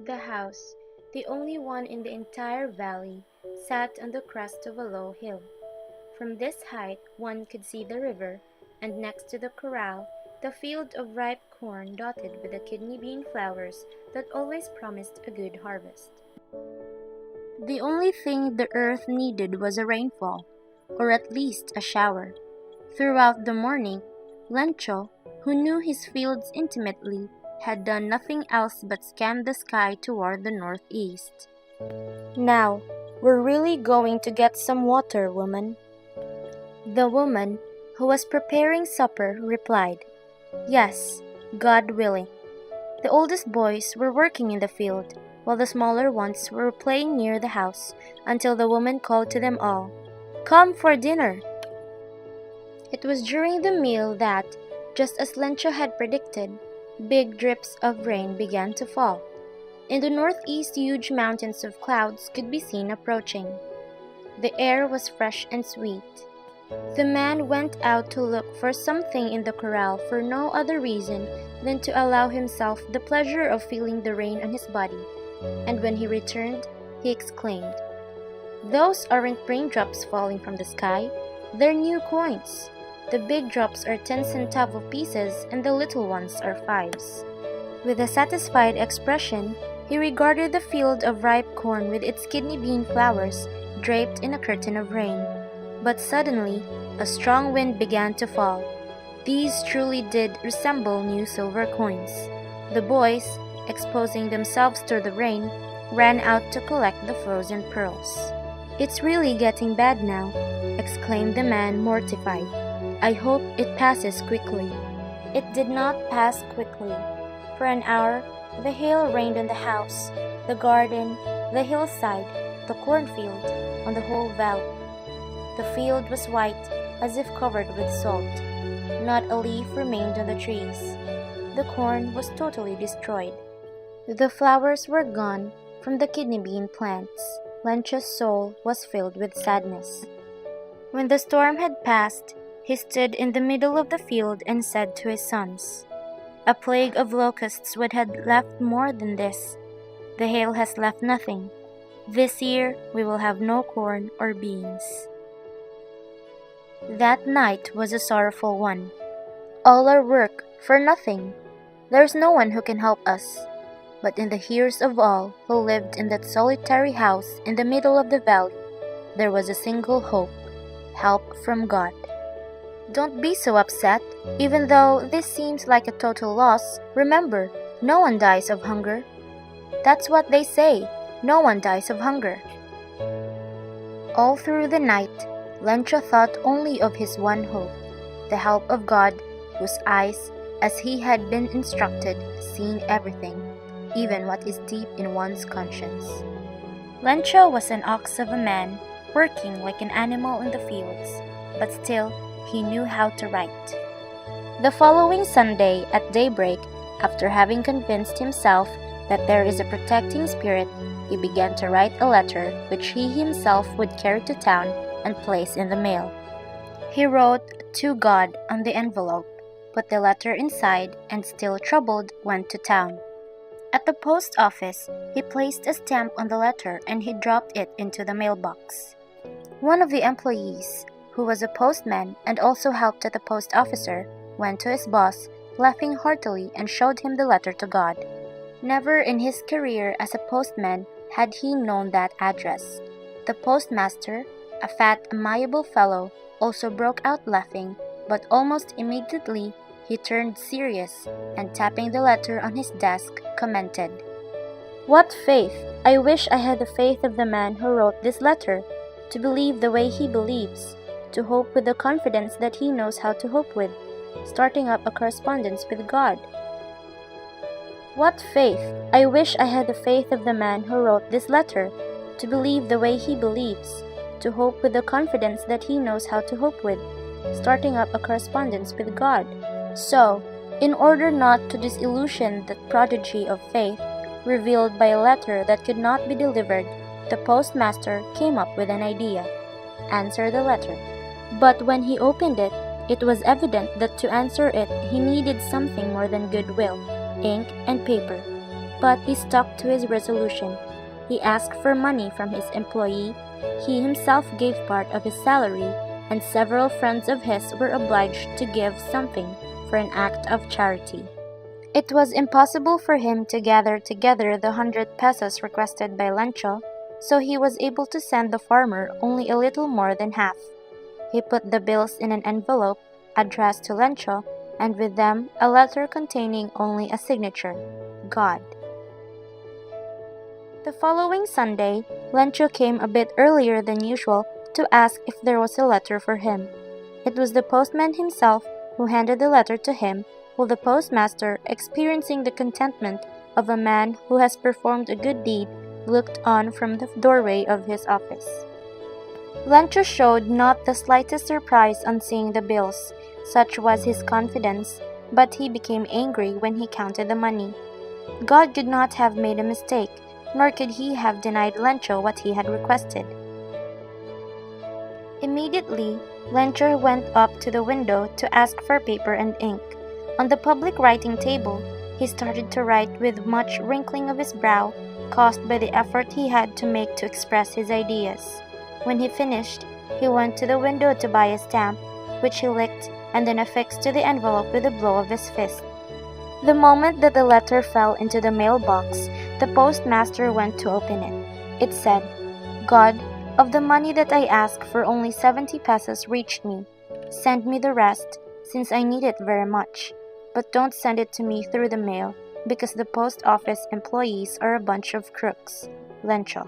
The house, the only one in the entire valley, sat on the crest of a low hill. From this height one could see the river, and next to the corral, the field of ripe corn dotted with the kidney bean flowers that always promised a good harvest. The only thing the earth needed was a rainfall, or at least a shower. Throughout the morning, Lencho, who knew his fields intimately, had done nothing else but scan the sky toward the northeast. "Now, we're really going to get some water, woman." The woman, who was preparing supper, replied, "Yes, God willing." The oldest boys were working in the field, while the smaller ones were playing near the house, until the woman called to them all, "Come for dinner." It was during the meal that, just as Lencho had predicted, big drips of rain began to fall. In the northeast, huge mountains of clouds could be seen approaching. The air was fresh and sweet. The man went out to look for something in the corral for no other reason than to allow himself the pleasure of feeling the rain on his body, and when he returned, he exclaimed, "Those aren't raindrops falling from the sky, they're new coins. The big drops are 10-centavo pieces and the little ones are fives." With a satisfied expression, he regarded the field of ripe corn with its kidney bean flowers draped in a curtain of rain. But suddenly, a strong wind began to fall. These truly did resemble new silver coins. The boys, exposing themselves to the rain, ran out to collect the frozen pearls. "It's really getting bad now," exclaimed the man, mortified. "I hope it passes quickly." It did not pass quickly. For an hour, the hail rained on the house, the garden, the hillside, the cornfield, on the whole valley. The field was white, as if covered with salt. Not a leaf remained on the trees. The corn was totally destroyed. The flowers were gone from the kidney bean plants. Lencho's soul was filled with sadness. When the storm had passed, he stood in the middle of the field and said to his sons, "A plague of locusts would have left more than this. The hail has left nothing. This year we will have no corn or beans." That night was a sorrowful one. "All our work for nothing. There's no one who can help us." But in the ears of all who lived in that solitary house in the middle of the valley, there was a single hope: help from God. Don't be so upset. Even though this seems like a total loss, remember, no one dies of hunger. That's what they say, no one dies of hunger. All through the night, Lencho thought only of his one hope, the help of God, whose eyes, as he had been instructed, seen everything, even what is deep in one's conscience. Lencho was an ox of a man, working like an animal in the fields, but still he knew how to write. The following Sunday at daybreak, after having convinced himself that there is a protecting spirit, he began to write a letter which he himself would carry to town and place in the mail. He wrote "To God" on the envelope, put the letter inside, and still troubled, went to town. At the post office, he placed a stamp on the letter and he dropped it into the mailbox. One of the employees, who was a postman and also helped at the post officer, went to his boss, laughing heartily, and showed him the letter to God. Never in his career as a postman had he known that address. The postmaster, a fat, amiable fellow, also broke out laughing, but almost immediately he turned serious and, tapping the letter on his desk, commented, "What faith! I wish I had the faith of the man who wrote this letter, to believe the way he believes, to hope with the confidence that he knows how to hope with, starting up a correspondence with God. What faith! I wish I had the faith of the man who wrote this letter, to believe the way he believes, to hope with the confidence that he knows how to hope with, starting up a correspondence with God." So, in order not to disillusion that prodigy of faith, revealed by a letter that could not be delivered, the postmaster came up with an idea: answer the letter. But when he opened it, it was evident that to answer it he needed something more than goodwill, ink, and paper. but he stuck to his resolution. He asked for money from his employee, he himself gave part of his salary, and several friends of his were obliged to give something for an act of charity. It was impossible for him to gather together the 100 pesos requested by Lencho, so he was able to send the farmer only a little more than half. He put the bills in an envelope addressed to Lencho, and with them a letter containing only a signature, God. The following Sunday, Lencho came a bit earlier than usual to ask if there was a letter for him. It was the postman himself who handed the letter to him, while the postmaster, experiencing the contentment of a man who has performed a good deed, looked on from the doorway of his office. Lencho showed not the slightest surprise on seeing the bills, such was his confidence, but he became angry when he counted the money. God could not have made a mistake, nor could he have denied Lencho what he had requested. Immediately, Lencho went up to the window to ask for paper and ink. On the public writing table, he started to write with much wrinkling of his brow, caused by the effort he had to make to express his ideas. When he finished, he went to the window to buy a stamp, which he licked and then affixed to the envelope with a blow of his fist. The moment that the letter fell into the mailbox, the postmaster went to open it. It said, God, of the money that I asked for only 70 pesos reached me. Send me the rest, since I need it very much. But don't send it to me through the mail, because the post office employees are a bunch of crooks. Lencho.